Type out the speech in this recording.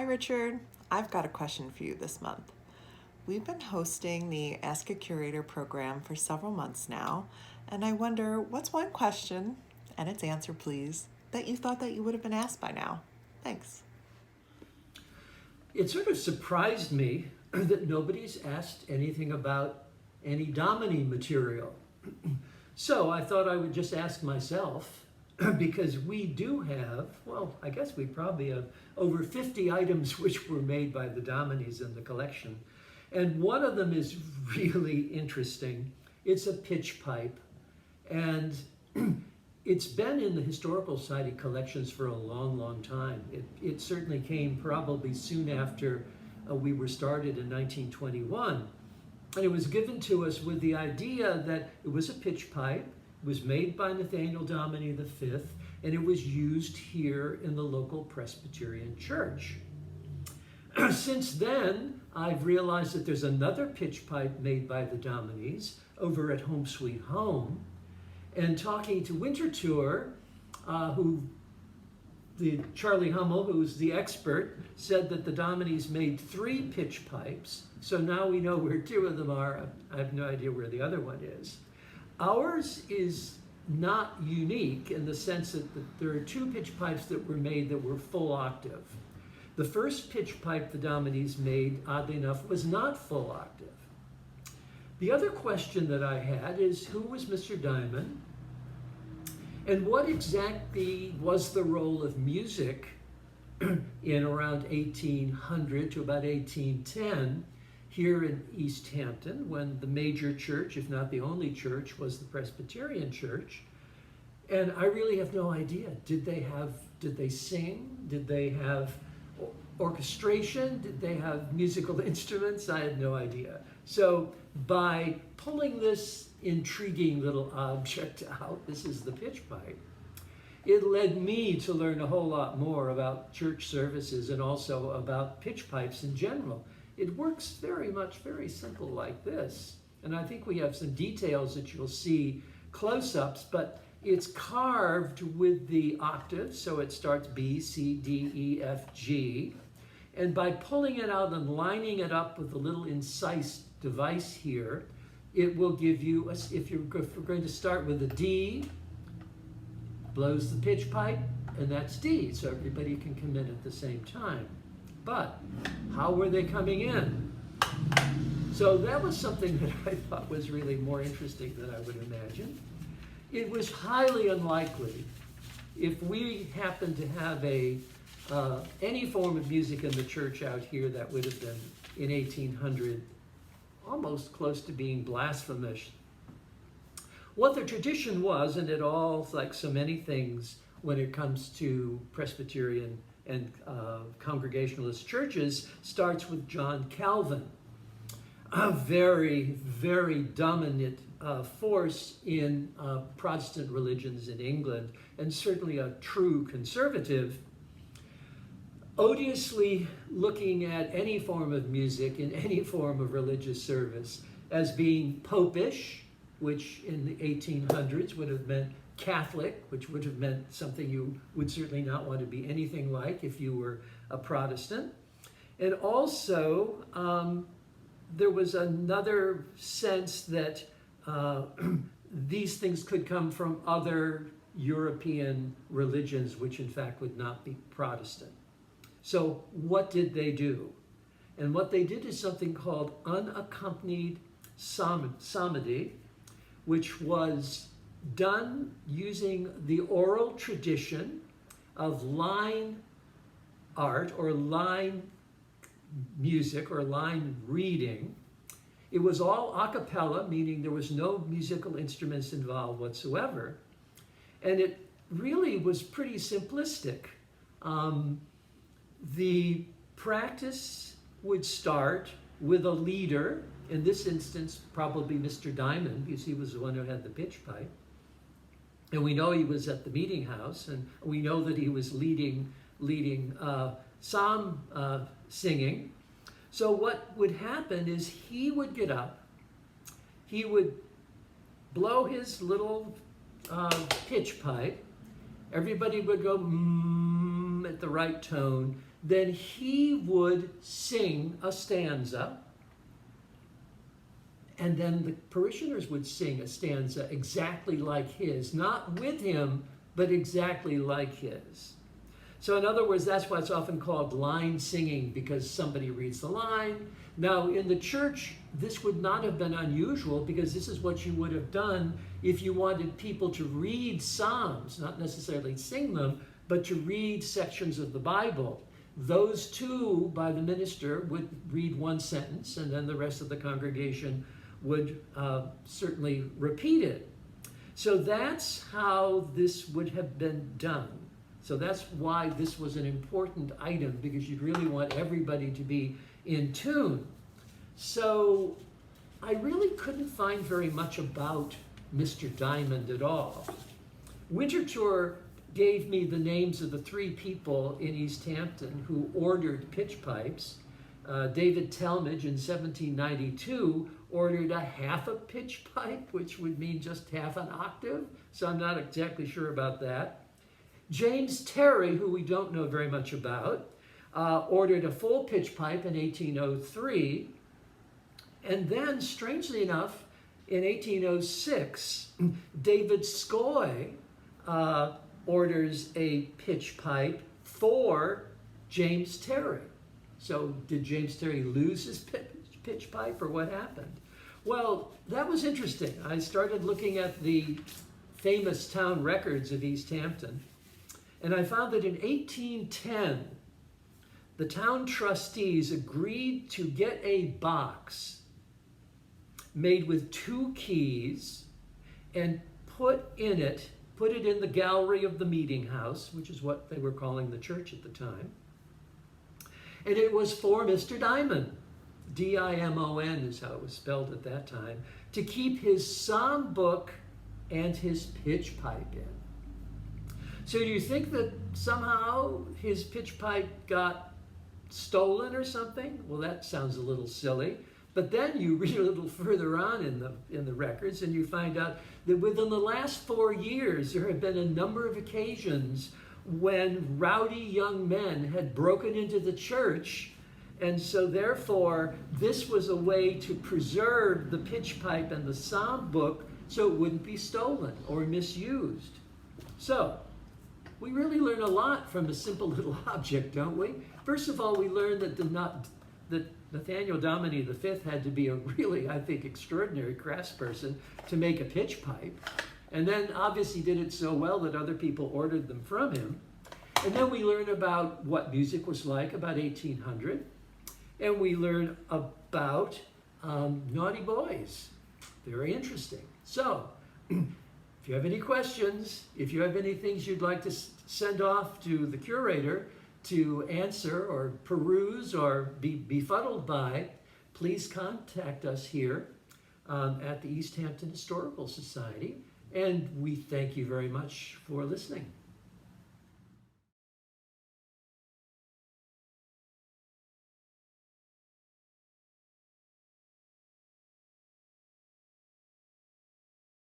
Hi, Richard. I've got a question for you this month. We've been hosting the Ask a Curator program for several months now, and I wonder what's one question, and its answer please, that you thought that you would have been asked by now? Thanks. It sort of surprised me that nobody's asked anything about any Dominy material. So I thought I would just ask myself, because we do have, well, I guess we probably have over 50 items which were made by the Dominies in the collection. And one of them is really interesting. It's a pitch pipe, and it's been in the Historical Society collections for a long, long time. It certainly came probably soon after we were started in 1921. And it was given to us with the idea that it was a pitch pipe. It was made by Nathaniel Dominy V, and it was used here in the local Presbyterian church. Since then, I've realized that there's another pitch pipe made by the Dominies over at Home Sweet Home. And talking to Winterthur, Charlie Hummel, who's the expert, said that the Dominies made 3 pitch pipes. So now we know where 2 of them are. I have no idea where the other one is. Ours is not unique in the sense that there are 2 pitch pipes that were made that were full octave. The first pitch pipe the Dominies made, oddly enough, was not full octave. The other question that I had is, who was Mr. Diamond? And what exactly was the role of music in around 1800 to about 1810 here in East Hampton, when the major church, if not the only church, was the Presbyterian church? And I really have no idea. Did they sing? Did they have orchestration? Did they have musical instruments? I had no idea. So by pulling this intriguing little object out, this is the pitch pipe, it led me to learn a whole lot more about church services and also about pitch pipes in general. It works very simple like this. And I think we have some details that you'll see close-ups, but it's carved with the octaves, so it starts B, C, D, E, F, G. And by pulling it out and lining it up with a little incised device here, it will give you, if you're going to start with a D, blows the pitch pipe, and that's D, so everybody can come in at the same time. But how were they coming in? So that was something that I thought was really more interesting than I would imagine. It was highly unlikely if we happened to have any form of music in the church out here that would have been in 1800 almost close to being blasphemous. What the tradition was, and it all, like so many things when it comes to Presbyterian and Congregationalist churches, starts with John Calvin, a very, very dominant force in Protestant religions in England, and certainly a true conservative, odiously looking at any form of music in any form of religious service as being popish, which in the 1800s would have meant Catholic, which would have meant something you would certainly not want to be anything like if you were a Protestant. And also, there was another sense that these things could come from other European religions, which in fact would not be Protestant. So what did they do? And what they did is something called unaccompanied psalmody, which was done using the oral tradition of line art or line music or line reading. It was all a cappella, meaning there was no musical instruments involved whatsoever. And it really was pretty simplistic. The practice would start with a leader, in this instance probably Mr. Diamond, because he was the one who had the pitch pipe. And we know he was at the meeting house, and we know that he was leading psalm singing. So what would happen is he would get up, he would blow his little pitch pipe, everybody would go at the right tone, then he would sing a stanza, and then the parishioners would sing a stanza exactly like his, not with him, but exactly like his. So in other words, that's why it's often called line singing, because somebody reads the line. Now in the church, this would not have been unusual, because this is what you would have done if you wanted people to read Psalms, not necessarily sing them, but to read sections of the Bible. Those two, by the minister, would read one sentence, and then the rest of the congregation would certainly repeat it. So that's how this would have been done. So that's why this was an important item, because you'd really want everybody to be in tune. So I really couldn't find very much about Mr. Diamond at all. Winterthur gave me the names of the 3 people in East Hampton who ordered pitch pipes. David Talmage in 1792 ordered a half a pitch pipe, which would mean just half an octave. So I'm not exactly sure about that. James Terry, who we don't know very much about, ordered a full pitch pipe in 1803. And then, strangely enough, in 1806, David Scoy orders a pitch pipe for James Terry. So did James Terry lose his pitch pipe, or what happened? Well, that was interesting. I started looking at the famous town records of East Hampton, and I found that in 1810, the town trustees agreed to get a box made with 2 keys and put it in the gallery of the meeting house, which is what they were calling the church at the time. And it was for Mr. Diamond, D-I-M-O-N is how it was spelled at that time, to keep his psalm book and his pitch pipe in. So do you think that somehow his pitch pipe got stolen or something? Well, that sounds a little silly. But then you read a little further on in the records, and you find out that within the last 4 years, there have been a number of occasions when rowdy young men had broken into the church. And so therefore, this was a way to preserve the pitch pipe and the psalm book so it wouldn't be stolen or misused. So we really learn a lot from a simple little object, don't we? First of all, we learn that Nathaniel Dominy V had to be a really, I think, extraordinary craftsperson to make a pitch pipe. And then obviously did it so well that other people ordered them from him. And then we learn about what music was like about 1800. And we learn about naughty boys. Very interesting. So, if you have any questions, if you have any things you'd like to send off to the curator to answer or peruse or be befuddled by, please contact us here at the East Hampton Historical Society. And we thank you very much for listening.